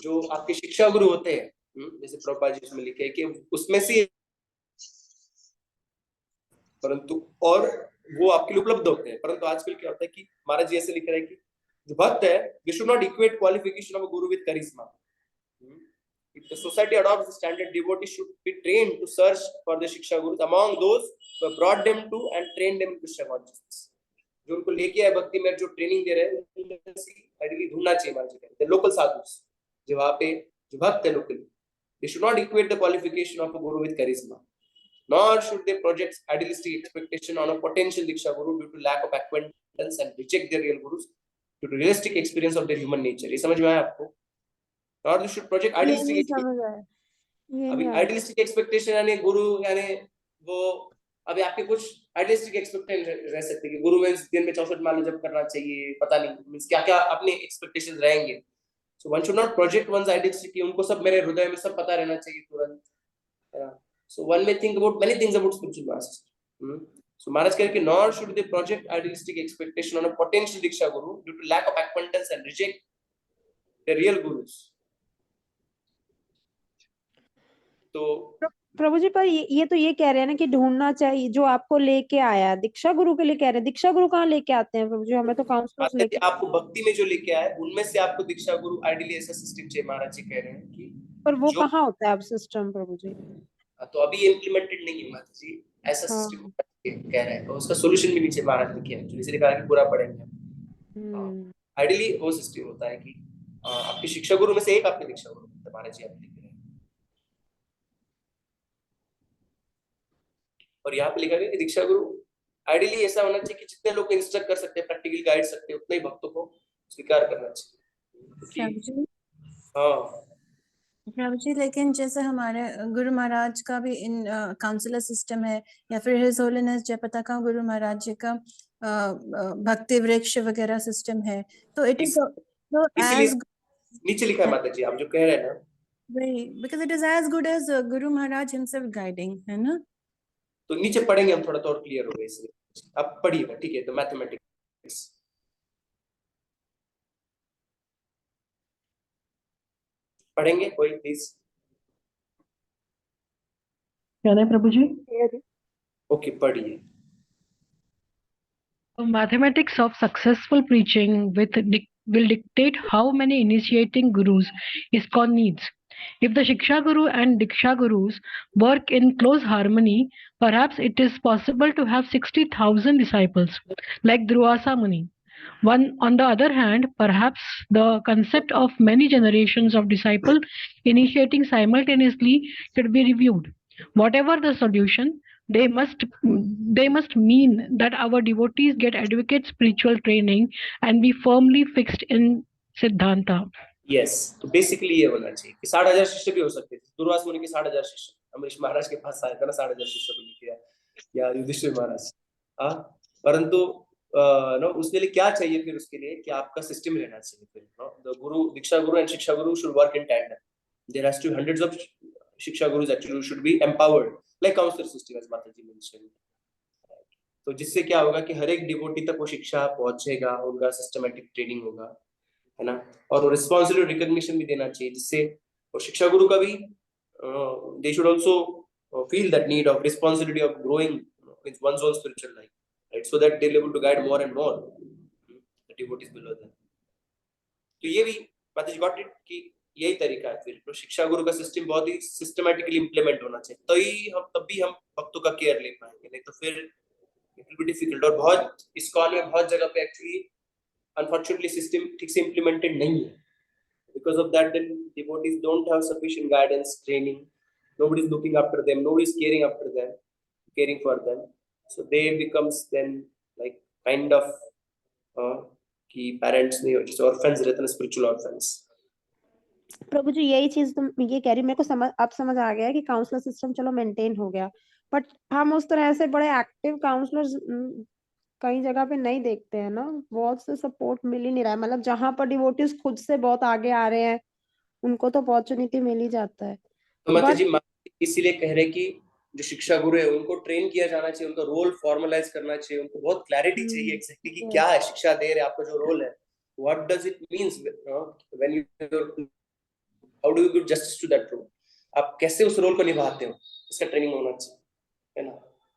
जो आपके शिक्षा गुरु होते हैं, जैसे प्रभुपाद जी उसमें लिखे है कि उसमें से, परंतु और वो आपके लिए उपलब्ध होते हैं, परंतु आजकल क्या होता है कि महाराज जी ऐसे लिख रहे हैं कि जो भक्त है, they should not equate qualification of a guru with charisma. If the society adopts the standard, devotees should be trained to search for the Shiksha Gurus among those who have brought them to and trained them in Krishna consciousness. जो उनको लेके आए भक्ति में, जो ट्रेनिंग दे रहे हैं, आइडियली ढूंढना चाहिए महाराज जी कहते हैं. लोकल साधुस जो वहाँ पे जो भक्त है locally, they should not equate the qualification of a guru with charisma, nor should they project idealistic expectation on a potential Diksha Guru due to lack of acquaintance and reject their real gurus due to realistic experience of their human nature. ये समझ में आया आपको? Nor they should project idealistic. अभी idealistic expectation यानी गुरु यानी वो, अभी आपके कुछ idealistic expectation रह सकते हैं कि गुरु में दिन में 64 माला जप करना चाहिए, पता नहीं मींस क्या क्या अपने expectations रहेंगे. So one should not project one's idealistic कि उनको सब मेरे हृदय में सब पता रहना चाहिए तुरंत. So one may think about many things about spiritual masters. So Maharaj कह रहे कि nor should they project idealistic expectation on a potential Diksha Guru due to lack of acquaintance and reject the real gurus. तो प्रभु जी पर ये तो ये कह रहे हैं ना कि ढूंढना चाहिए जो आपको लेके आया दीक्षा गुरु के लिए कह रहे हैं. दीक्षा गुरु कहाँ लेके आते हैं प्रभु जी? हमें तो काउंसलर्स लेके, आपको भक्ति में जो लेके आए उनमें से आपको दीक्षा गुरु आइडियली ऐसा सिस्टम चाहिए. महाराज जी कह रहे हैं कि पर वो कहाँ होता है अब सिस्टम प्रभु जी? तो अभी इम्प्लीमेंटेड नहीं है महाराज जी, ऐसा सिस्टम कह रहे हैं. तो उसका सॉल्यूशन भी नीचे महाराज लिखे हैं, इसलिए कहा कि पूरा पढ़ेंगे. आइडियली वो सिस्टम होता है कि आपके शिक्षा गुरु में से एक आपके दीक्षा गुरु महाराज जी आप लिख रहे हैं. और यहाँ पे लिखा गया कि दीक्षा गुरु आइडियली ऐसा होना चाहिए कि जितने लोग इंस्ट्रक्ट कर सकते हैं, प्रैक्टिकली गाइड सकते हैं, उतने ही भक्तों को स्वीकार करना चाहिए. हाँ प्रभु जी, लेकिन जैसे हमारे गुरु महाराज का भी इन काउंसलर सिस्टम है, या फिर हिज होलीनेस जयपताका गुरु महाराज जी का भक्ति वृक्ष वगैरह सिस्टम है, तो इट इज एज नीचे लिखा है माता जी आप जो कह रहे हैं ना, वही, because it is as good as guru Maharaj himself guiding, है ना? तो नीचे पढ़ेंगे हम, थोड़ा तो और क्लियर होगा इसलिए आप पढ़िएगा. ठीक है, तो मैथमेटिक्स पढ़ेंगे कोई प्लीज. प्रभु जी. ओके, पढ़िए. Mathematics of successful preaching will dictate how many initiating gurus ISKCON needs. If the Shiksha Guru and Diksha Gurus work in close harmony, perhaps it is possible to have 60,000 disciples, like Durvasa Muni. On the other hand, perhaps the concept of many generations of disciples initiating simultaneously should be reviewed. Whatever the solution, they must mean that our devotees get adequate spiritual training and be firmly fixed in Siddhanta. Yes, तो बेसिकली ये होना चाहिए कि 60,000 शिष्य भी हो सकते थे। दुर्वासा मुनि के 60,000 शिष्य अम्बरीश महाराज के पास आया था ना, 60,000 शिष्य को लेके या युधिष्ठिर महाराज। हाँ, परंतु नो उसके लिए क्या चाहिए फिर? उसके लिए कि आपका सिस्टम रहना चाहिए फिर। Know the Guru, Diksha Guru and shiksha guru should work in tandem. There has to be hundreds of shiksha gurus actually should be empowered like counsellor system as माता जी मेंशन। तो जिससे क्या होगा कि हर एक डिवोटी तक वो शिक्षा पहुंचेगा, उनका सिस्टमैटिक ट्रेनिंग होगा, है ना, और वो रिस्पॉन्सिबिलिटी रिकॉग्निशन भी देना चाहिए, जिससे और शिक्षा गुरु का भी they should also feel that need of responsibility of growing in one's own spiritual life, right, so that they will able to guide more and more the devotees below them. तो ये भी माता जी गॉट इट कि यही तरीका है फिर। तो शिक्षा गुरु का सिस्टम बहुत ही सिस्टमैटिकली इंप्लीमेंट होना चाहिए, तब भी हम भक्तों का केयर ले पाएंगे, नहीं तो फिर इट विल बी डिफिकल्ट। और बहुत इस्कॉन में बहुत जगह पे एक्चुअली unfortunately system ठीक से implemented नहीं है। Because of that, then devotees don't have sufficient guidance, training. Nobody is looking after them. Nobody is caring after them, caring for them. So they becomes then like kind of कि parents नहीं हो, जैसे orphans रहते हैं, spiritual orphans. प्रभु जी यही चीज तुम ये कह रही, मेरे को समझ आ गया कि काउंसलर सिस्टम चलो मेंटेन हो गया, बट हम उस तरह से बड़े एक्टिव काउंसलर्स कई जगह पे नहीं देखते हैं ना, बहुत से सपोर्ट मिल ही नहीं रहा है। मतलब जहां पर डिवोटीज खुद से बहुत आगे आ रहे हैं उनको तो अपॉर्चुनिटी मिल ही जाता है। तो माता जी इसीलिए कह रहे कि जो शिक्षा गुरु है उनको ट्रेन किया जाना चाहिए, उनका रोल फॉर्मलाइज करना चाहिए, उनको बहुत क्लैरिटी चाहिए एग्जैक्टली कि क्या है शिक्षा दे रहे, आपका जो रोल है, what does it means when you how do you give justice to that role, आप कैसे उस रोल को निभाते हो, इसका ट्रेनिंग होना चाहिए, है ना।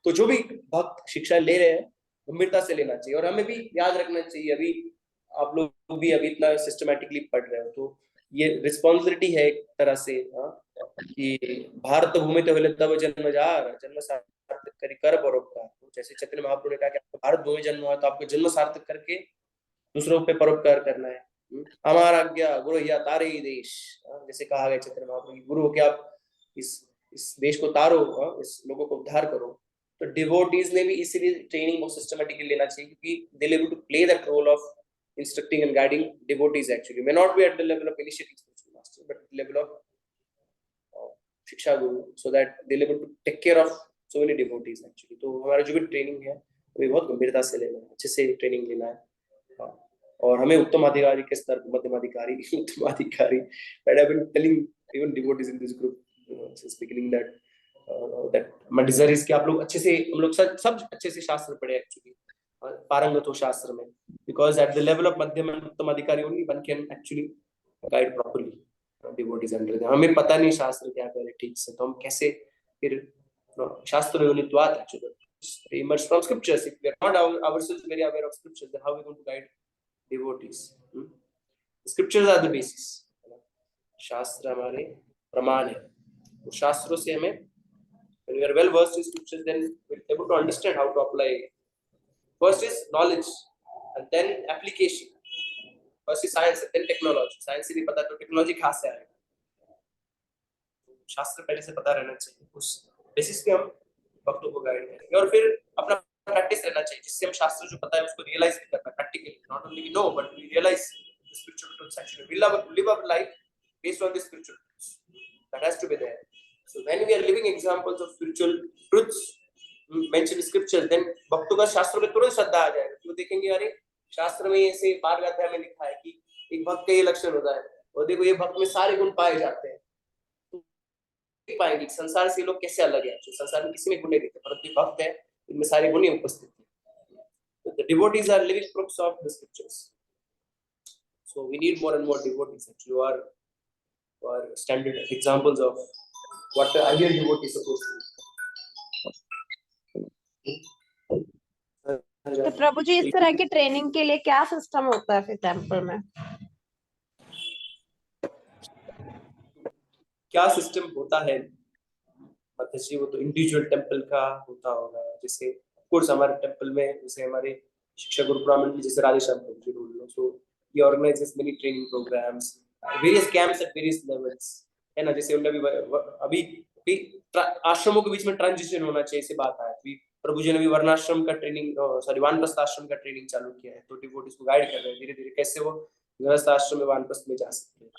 तो जो भी भक्त शिक्षा ले रहे हैं गंभीरता से लेना चाहिए, और हमें भी याद रखना चाहिए, अभी आप लोग भी अभी इतना सिस्टमैटिकली पढ़ रहे हो, तो ये रिस्पॉन्सिबिलिटी है एक तरह से कि भारत भूमि तो विले तब जन्मजार जन्म सार्थक करी कर परोपकार। जैसे चैतन्य महाप्रभु ने कहा कि आपको भारत भूमि जन्म हुआ तो आपको जन्म सार्थक करके दूसरों पे परोपकार करना है। हमारा आज्ञा गुरु या तारे ही देश, जैसे कहा गया चैतन्य महाप्रभु, गुरु हो के आप इस देश को तारो, इस लोगों को उद्धार करो। तो डिवोटीज ने भी इसीलिए ट्रेनिंग को सिस्टमैटिकली लेना चाहिए, क्योंकि they able to play that role of instructing and guiding devotees actually may not be at the level of initiating spiritual master, but at the level of shiksha guru, so that they're able to take care of so many devotees actually. तो हमारा जो भी ट्रेनिंग है वो बहुत गंभीरता से लेना है, अच्छे से ट्रेनिंग लेना है, और हमें उत्तम अधिकारी के स्तर, मध्यम अधिकारी, उत्तम अधिकारी, that I've been telling even devotees in this group since beginning that my desire is कि आप लोग अच्छे से, हम लोग सब अच्छे से शास्त्र पढ़े एक्चुअली, पारंगत हो शास्त्र में, because at the level of मध्यम and उत्तम अधिकारी only one can actually guide properly devotees under them. हमें पता नहीं शास्त्र क्या करे ठीक से, तो हम कैसे फिर शास्त्र में उन्नीतवाद actually emerge from scriptures. If we are not ourselves very aware of scriptures, then how are we going to guide devotees? The scriptures are the basis. शास्त्र हमारे प्रमाण है, तो शास्त्रों से हमें, when we are well versed in scriptures, then we are able to understand how to apply. First is knowledge and then application. First is science and then technology. Science से भी पता तो टेक्नोलॉजी कहाँ से आएगा, शास्त्र पहले से पता रहना चाहिए, उस बेसिस पे हम भक्तों को गाइड करेंगे। और फिर अपना प्रैक्टिस रहना चाहिए, जिससे हम शास्त्र जो पता है उसको रियलाइज भी करना practically, not only know but we realise the spiritual truths actually, we live our life based on the spiritual truths. That has to be there. So when we are living examples of spiritual truths mentioned in scripture, then भक्तों का शास्त्रों में तुरंत श्रद्धा आ जाएगा, वो देखेंगे अरे शास्त्र में ऐसे 12वें अध्याय में लिखा है कि एक भक्त का ये लक्षण होता है, और देखो ये भक्त में सारे गुण पाए जाते हैं, तो पाएंगे संसार से लोग कैसे अलग है, संसार में किसी में गुण नहीं दिखते, परंतु भक्त है इनमें सारे गुण ही उपस्थित हैं। The devotees are living proofs of the scriptures. So we need more and more devotees actually who are standard examples of what the ideal devotee is supposed to be. तो प्रभु जी इस तरह की ट्रेनिंग के लिए क्या सिस्टम होता है फिर टेम्पल में? क्या सिस्टम होता है मतलब जी, वो तो इंडिविजुअल टेम्पल का होता होगा, जैसे कोर्स हमारे टेम्पल में, जैसे हमारे शिक्षा गुरु ब्राह्मण जैसे राधेश्याम टेम्पल रूल, सो ये organises many training programmes, various camps at various levels, है ना। जैसे उनने अभी अभी आश्रमों के बीच में ट्रांजिशन होना चाहिए, इसे बात है। अभी प्रभु जी ने भी वर्णाश्रम का ट्रेनिंग, सॉरी वानप्रस्थ आश्रम का ट्रेनिंग चालू किया है, तो डिवोटीज को गाइड कर रहे हैं धीरे धीरे कैसे वो गृहस्थ आश्रम में वानप्रस्थ में जा सकते हैं।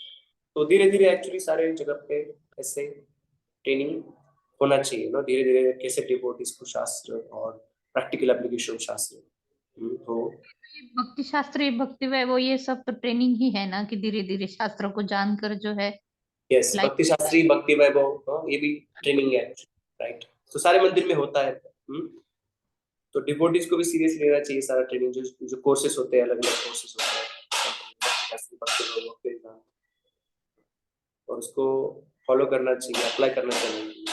तो धीरे धीरे एक्चुअली सारे जगह पे ऐसे ट्रेनिंग होना चाहिए ना, धीरे धीरे कैसे डिवोटीज को शास्त्र और प्रैक्टिकल एप्लीकेशन शास्त्र। तो भक्ति शास्त्र, भक्ति वैभव, ये सब तो ट्रेनिंग ही है ना, कि धीरे धीरे शास्त्रों को जानकर जो है यस, लाइफ। भक्ति शास्त्री, भक्ति वैभव, ये भी ट्रेनिंग है, राइट। तो सारे मंदिर में होता है। तो डिवोटीज को भी सीरियस लेना चाहिए सारा ट्रेनिंग, जो कोर्सेस होते हैं, अलग अलग कोर्सेस होते हैं, और उसको फॉलो करना चाहिए, अप्लाई करना चाहिए।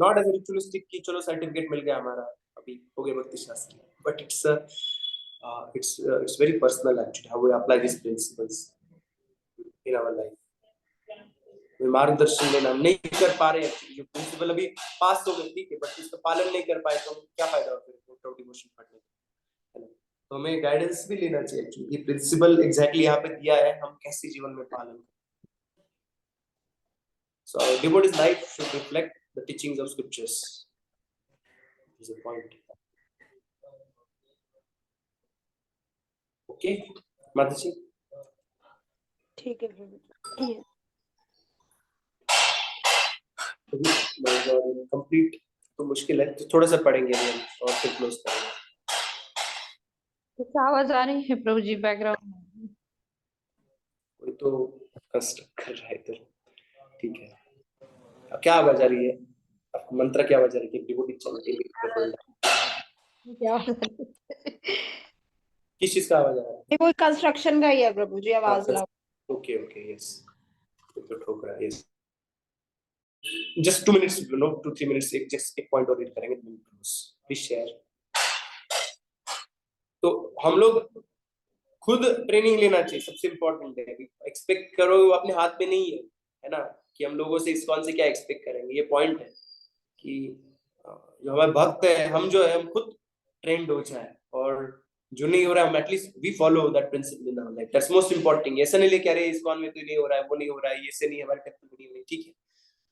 नॉट एज रिचुअलिस्टिक कि चलो सर्टिफिकेट मिल गया हमारा, अभी हो गया भक्ति Shastri, but it's very personal actually how we apply these principles in our life. मार्गदर्शन लेना हम नहीं कर पा रहे हैं, जो प्रिंसिपल अभी पास हो गए ठीक है, बट इसका पालन नहीं कर पाए तो क्या फायदा हो फिर डिवोशन पढ़ने का, है ना। तो हमें गाइडेंस भी लेना चाहिए एक्चुअली, ये प्रिंसिपल एग्जैक्टली यहाँ पे दिया है, हम कैसे जीवन में पालन करें। So our devotee's life should reflect the teachings of scriptures. Is the point. Okay, Mataji. ठीक है प्रभु जी। कंप्लीट तो मुश्किल है, तो थोड़ा सा पढ़ेंगे और फिर क्लोज करेंगे। कुछ आवाज आ रही है प्रभु जी बैकग्राउंड में? कोई तो कंस्ट्रक्ट कर रहा है इधर, ठीक है। अब क्या आवाज आ रही है आपको, मंत्र क्या आवाज आ रही है? डिवोटी चलती है, क्या किस चीज का आवाज आ रहा है? कोई कंस्ट्रक्शन का ही है प्रभु जी, आवाज ला। ओके ओके, यस, तो ठोक रहा है, यस। Just 2 minutes, 2-3 minutes, एक पॉइंट और रीड करेंगे, प्लीज शेयर। तो हम लोग खुद ट्रेनिंग लेना चाहिए, सबसे इम्पोर्टेंट है। एक्सपेक्ट करो वो अपने हाथ में नहीं है ना, कि हम लोगों से इस्कॉन से क्या एक्सपेक्ट करेंगे। ये पॉइंट है कि जो हमारे भक्त है, हम जो है हम खुद ट्रेंड हो जाए, और जो नहीं हो रहा है हम at least we follow that principle in our life, that's most important. ऐसा नहीं लेके अरे इस्कॉन में तो नहीं हो रहा है, वो नहीं हो रहा है, ये से नहीं, हमारे टेम्पल में नहीं हो रही, ठीक है,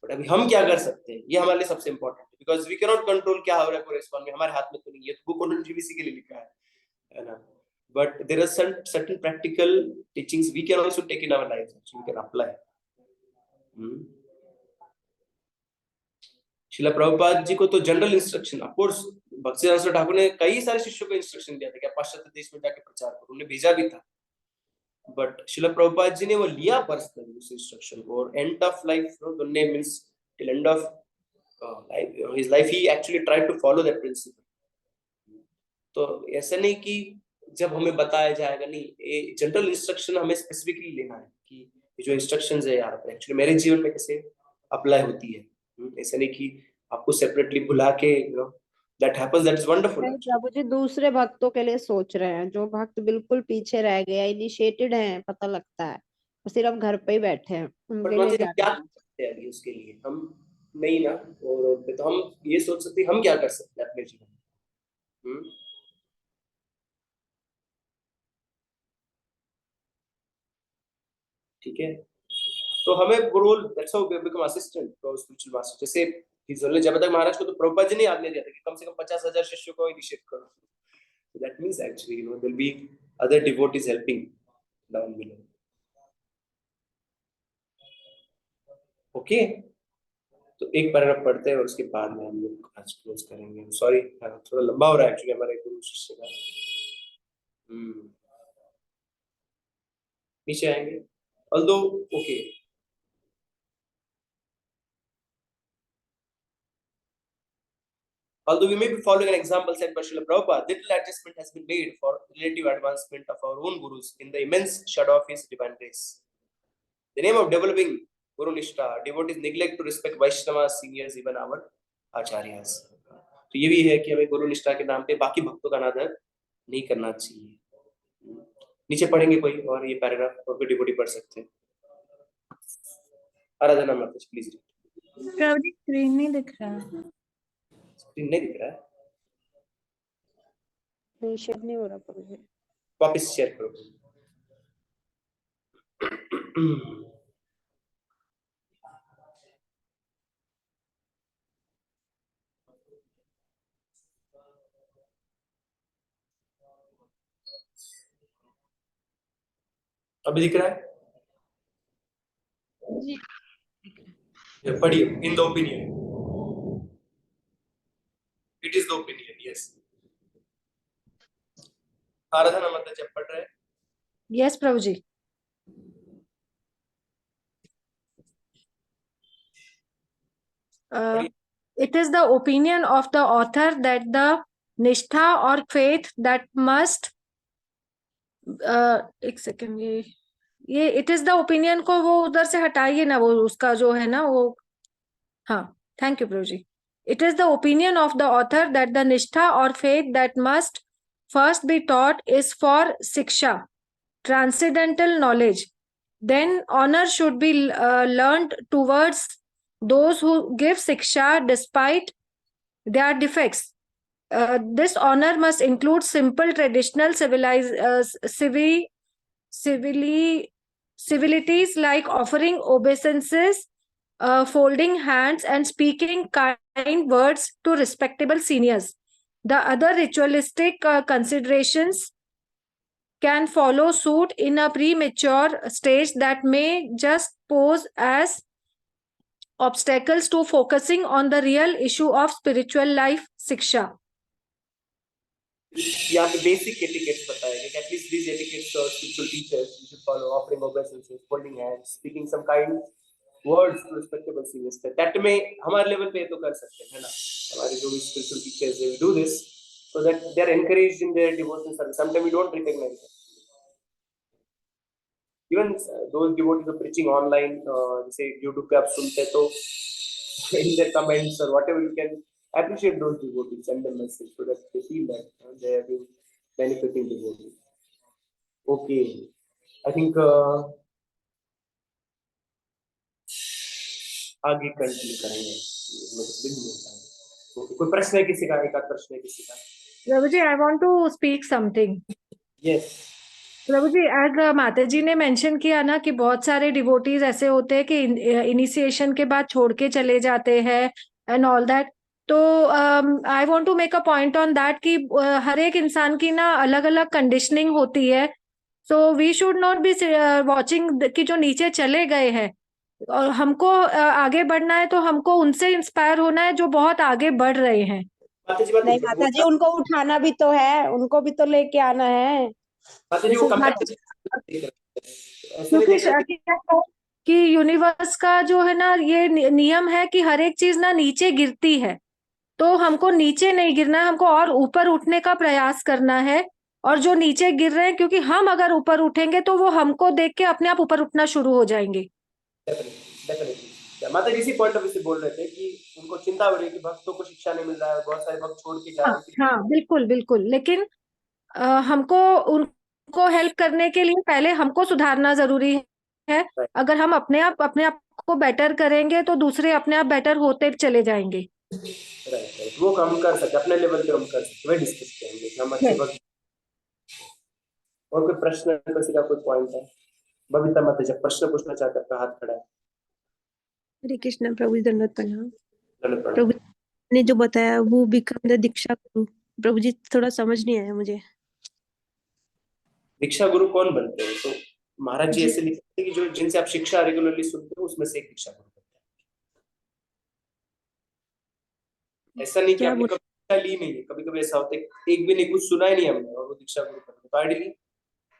बट अभी हम क्या कर सकते हैं, ये हमारे लिए सबसे इंपॉर्टेंट है। Because we can not control क्या हो रहा है पूरे इस्कॉन में, हमारे हाथ में तो नहीं है। तो बुक ऑन जीबीसी के लिए लिखा है ना, but there are certain practical teachings we can also take in our life, so we can apply. शिला प्रभुपाद जी को तो general instruction, of course Bhaktisiddhanta Thakur ने कई सारे शिष्यों को इंस्ट्रक्शन दिया था कि पाश्चात्य देश में जाके प्रचार करो, उन्हें भेजा भी था, बट शिला प्रभुपाद जी ने वो लिया पर्सनली उस इंस्ट्रक्शन को, और एंड ऑफ लाइफ उन्होंने means till end of his life ही actually tried to follow that principle. तो ऐसा नहीं कि जब हमें बताया जाएगा, नहीं, ये जनरल इंस्ट्रक्शन हमें स्पेसिफिकली लेना है कि जो इंस्ट्रक्शंस है यार एक्चुअली मेरे जीवन में कैसे अप्लाई होती है। ऐसा नहीं कि आपको सेपरेटली बुला के that happens, that is wonderful. प्रभु जी दूसरे भक्तों के लिए सोच रहे हैं, जो भक्त बिल्कुल पीछे रह गए, इनिशिएटेड हैं, पता लगता है, और सिर्फ घर पे ही बैठे हैं, उनके लिए क्या कर सकते हैं अभी उसके लिए हम नहीं ना, और तो हम ये सोच सकते हैं हम क्या कर सकते हैं अपने जीवन में। ठीक है, तो हमें role that's how we become assistant to spiritual master. जैसे जब तक महाराज को तो प्रभुपाद जी ने आज्ञा दिया था कि कम से कम 50,000 शिष्यों को इनिशिएट करो, so that means actually there will be other devotees helping down below. Okay, तो एक पैराग्राफ पढ़ते हैं और उसके बाद में हम लोग आज क्लोज करेंगे। सॉरी थोड़ा लंबा हो रहा है एक्चुअली हमारे गुरु शिष्य का। नीचे आएंगे, although okay, although we may be following an example set by Srila Prabhupada, little adjustment has been made for relative advancement of our own gurus in the immense shadow of his divine grace. The name of developing Guru Nishtha, devotees neglect to respect Vaishnava seniors, even our acharyas. तो ये भी है कि हमें गुरु निष्ठा के नाम पे बाकी भक्तों का अनादर नहीं करना चाहिए। नीचे पढ़ेंगे कोई और ये पैराग्राफ, और कोई डिवोटी पढ़ सकते हैं। आराधना माता जी प्लीज। प्रभु जी स्क्रीन नहीं दिख रहा है। स्क्रीन नहीं दिख रहा है, नहीं शेयर नहीं हो रहा प्रभु जी। वापस शेयर करो। अभी दिख रहा है? जी पढ़िए, in the opinion, it is the opinion, yes. Aradhana माता जी पढ़ रहे हैं? यस प्रभु जी। It is the opinion of the author that the nishtha or faith that must एक सेकेंड, ये इट इज द ओपिनियन को वो उधर से हटाइए ना, वो उसका जो है ना वो, हाँ थैंक यू प्रभु जी। It is the opinion of the author that the nishtha और faith that must first be taught is for shiksha, transcendental knowledge, then honour should be learned towards those who give shiksha despite their defects. This honor must include simple traditional civilities like offering obeisances, folding hands, and speaking kind words to respectable seniors. The other ritualistic considerations can follow suit in a premature stage that may just pose as obstacles to focusing on the real issue of spiritual life शिक्षा। यहाँ पे बेसिक एटिकेट्स बताए गए कि एटलीस्ट these etiquettes और spiritual teachers you should follow, offering obeisances, folding hands, speaking some kind words to respectable seniors। that में हमारे लेवल पे तो कर सकते हैं ना, हमारे जो भी spiritual teachers they do this so that they are encouraged in their devotion service। sometimes we don't recognize them, even those devotees are preaching online, जैसे YouTube पे आप सुनते तो in their comments or whatever, you can appreciate those devotees, send them message so that they feel that they have been benefiting devotees। Okay, I think आगे कंटिन्यू करेंगे। कोई प्रश्न है किसी का? एक आध प्रश्न है किसी का? प्रभु जी I want to speak something. Yes प्रभु जी, एज माता जी ने मेंशन किया ना कि बहुत सारे डिवोटीज ऐसे होते हैं कि इनिशिएशन के बाद छोड़ के चले जाते हैं एंड ऑल दैट। तो I want to make a point on that कि हर एक इंसान की ना अलग अलग कंडीशनिंग होती है। So we should not be watching कि जो नीचे चले गए हैं और हमको आगे बढ़ना है तो हमको उनसे इंस्पायर होना है जो बहुत आगे बढ़ रहे हैं। नहीं माता जी, उनको उठाना भी तो है, उनको भी तो लेके आना है। क्योंकि कि यूनिवर्स का जो है ना ये नियम है कि हर एक चीज ना नीचे गिरती है, तो हमको नीचे नहीं गिरना है, हमको और ऊपर उठने का प्रयास करना है। और जो नीचे गिर रहे हैं, क्योंकि हम अगर ऊपर उठेंगे तो वो हमको देख के अपने आप ऊपर उठना शुरू हो जाएंगे। माता जी इसी पॉइंट ऑफ व्यू से बोल रहे थे कि उनको चिंता हो रही है कि भक्तों को शिक्षा नहीं मिल रहा है, बहुत सारे भक्त छोड़ के जा रहे हैं। हाँ बिल्कुल बिल्कुल, लेकिन हमको उनको हेल्प करने के लिए पहले हमको सुधारना जरूरी है। अगर हम अपने आप को बेटर करेंगे तो दूसरे अपने आप बेटर होते चले जाएंगे। राइट, वो हम कर सकते, अपने लेवल पे हम कर सकते, वही डिस्कस करेंगे कि हम अच्छे भक्त। और कोई प्रश्न किसी का कोई पॉइंट है? बबीता माता जब प्रश्न पूछना चाहता है हाथ खड़ा है। हरे कृष्ण प्रभु जी, दंडवत प्रणाम। प्रभु प्रभु ने जो बताया वो बिकम द दीक्षा गुरु, प्रभु जी थोड़ा समझ नहीं आया मुझे। दीक्षा गुरु कौन बनते हैं? तो महाराज जी ऐसे लिखते हैं कि जो जिनसे आप शिक्षा रेगुलरली सुनते हो उसमें से एक दीक्षा गुरु बनता है। ऐसा नहीं कि आपने कभी शिक्षा ली नहीं है, कभी-कभी ऐसा होता है एक भी नहीं, कुछ सुना ही नहीं हमने और वो दीक्षा गुरु बनते हैं। तो आइडियली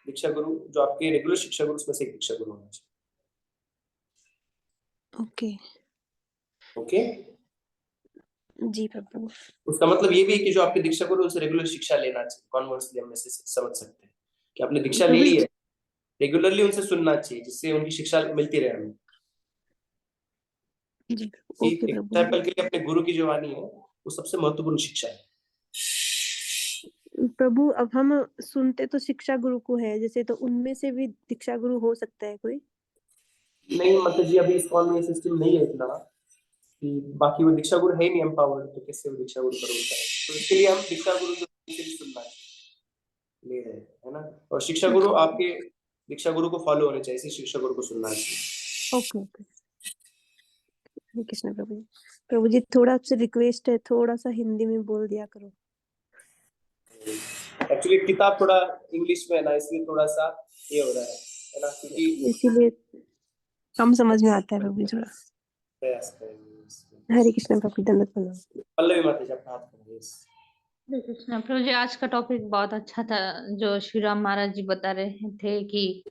दीक्षा गुरु जो आपके रेगुलर शिक्षा गुरु उसमें से एक दीक्षा गुरु होना चाहिए। ओके ओके जी प्रभु। उसका मतलब ये भी है कि जो आपके दीक्षा गुरु उनसे रेगुलर शिक्षा लेना चाहिए। कॉन्वर्सली हम ऐसे समझ सकते हैं कि आपने दीक्षा ले ली है, रेगुलरली उनसे सुनना चाहिए जिससे उनकी शिक्षा मिलती रहे हमें। जी ओके प्रभु। एग्जांपल के लिए अपने गुरु की जो वाणी है वो सबसे महत्वपूर्ण शिक्षा है। प्रभु अब हम सुनते तो शिक्षा गुरु को है जैसे, तो उनमें से भी दीक्षा गुरु हो सकता है कोई? नहीं मतलब जी अभी इस्कॉन में सिस्टम नहीं है इतना कि बाकी वो दीक्षा गुरु है ही नहीं एम्पावर्ड, तो कैसे वो दीक्षा गुरु पर होता है। तो इसके लिए हम दीक्षा गुरु जो सुनना ले रहे हैं, है ना। और शिक्षा गुरु आपके दीक्षा गुरु को फॉलो होने चाहिए, शिक्षा गुरु को सुनना चाहिए। Okay okay. हरे कृष्ण प्रभु जी। प्रभु जी थोड़ा आपसे रिक्वेस्ट है, थोड़ा सा हिंदी में बोल दिया करो। एक्चुअली किताब थोड़ा इंग्लिश में है ना, इसलिए थोड़ा सा ये हो रहा है ना, क्योंकि इसीलिए कम समझ में आता है प्रभु जी थोड़ा। प्रयास करेंगे। हरे कृष्ण प्रभु, दंडवत प्रणाम। पल्लवी माता जी आप हाथ करेंगे। हरे कृष्णा प्रभु जी, आज का टॉपिक बहुत अच्छा था जो श्री राम महाराज जी बता रहे थे कि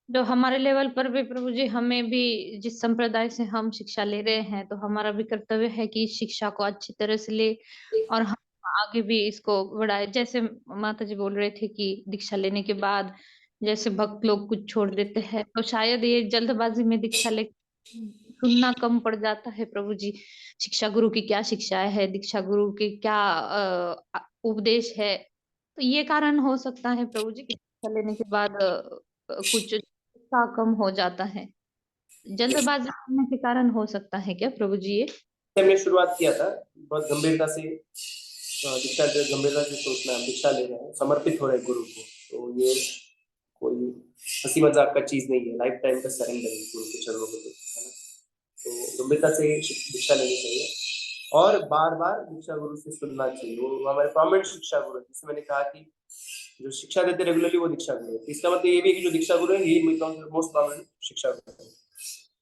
जो हमारे लेवल पर भी प्रभु जी, हमें भी जिस संप्रदाय से हम शिक्षा ले रहे हैं, तो हमारा भी कर्तव्य है कि इस शिक्षा को अच्छी तरह से ले और हम आगे भी इसको बढ़ाए। जैसे माता जी बोल रहे थे कि दीक्षा लेने के बाद जैसे भक्त लोग कुछ छोड़ देते हैं, तो शायद ये जल्दबाजी में दीक्षा ले सुनना कम पड़ जाता है प्रभु जी। शिक्षा गुरु की क्या शिक्षाएं है, दीक्षा गुरु की क्या उपदेश है, तो ये कारण हो सकता है प्रभु जी कि दीक्षा लेने के बाद कुछ उत्साह कम हो जाता है। जल्दबाजी करने के कारण हो सकता है क्या प्रभु जी ये? हमने शुरुआत किया था बहुत गंभीरता से, दीक्षा गंभीरता से सोचना, दीक्षा ले रहे हैं, समर्पित हो रहे हैं गुरु को, तो ये कोई हंसी मजाक का चीज नहीं है, लाइफ टाइम का सरेंडर है गुरु के चरणों में, है ना। तो गंभीरता से दीक्षा लेनी चाहिए और बार बार दीक्षा गुरु से सुनना चाहिए। वो हमारे परमानेंट शिक्षा गुरु है, जिससे मैंने कहा कि जो शिक्षा देते रेगुलरली वो दीक्षा गुरु है। इसका मतलब ये भी है कि जो दीक्षा गुरु है, ही मोस्ट परमानेंट शिक्षा गुरु है।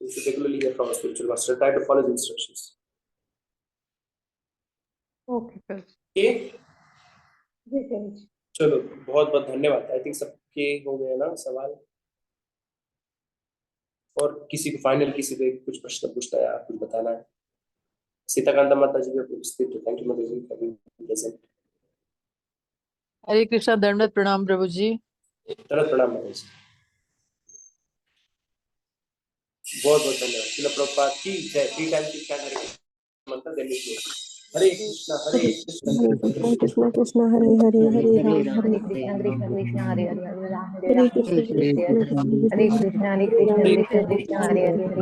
You should regularly hear from a spiritual master. Try to follow the instructions. Okay Prabhu Okay? जी प्रभु जी। चलो बहुत बहुत धन्यवाद। आई थिंक सबके हो गए ना सवाल, और किसी को फाइनल किसी को कुछ प्रश्न पूछना है, आप कुछ बताना है। सीताकांता माता जी भी उपस्थित है। थैंक यू माता जी फॉर बीइंग प्रेजेंट। हरे कृष्णा, दंडवत प्रणाम प्रभु जी। दंडवत प्रणाम माता जी, बहुत बहुत धन्यवाद। श्रील प्रभुपाद की जय। 3 टाइम की क्या मंत्र देने के लिए। हरे कृष्णा कृष्ण कृष्ण हरे हरे, हरे राम हरे कृष्ण कृष्ण कृष्ण हरे हरे, हरे राम हरे हरे राम, कृष्ण हरे कृष्ण कृष्ण कृष्ण हरे हरे,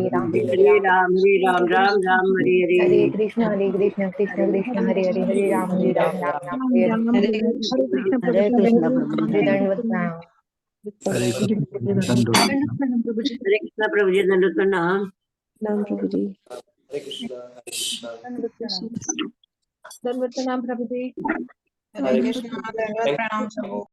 हरे राम हरे राम, राम राम हरे हरे। हरे कृष्ण कृष्ण कृष्ण हरे हरे, हरे राम राम राम हरे हरे, हरे कृष्ण प्रभु जी दंडवत प्रणाम। हरे कृष्ण प्रभु जी दंडवत प्रणाम। नाम प्रभु जी। हरे कृष्णा दंडवत प्रणाम। दंडवत प्रणाम प्रभु जी। हरे कृष्णा। दंडवत प्रणाम प्रभु।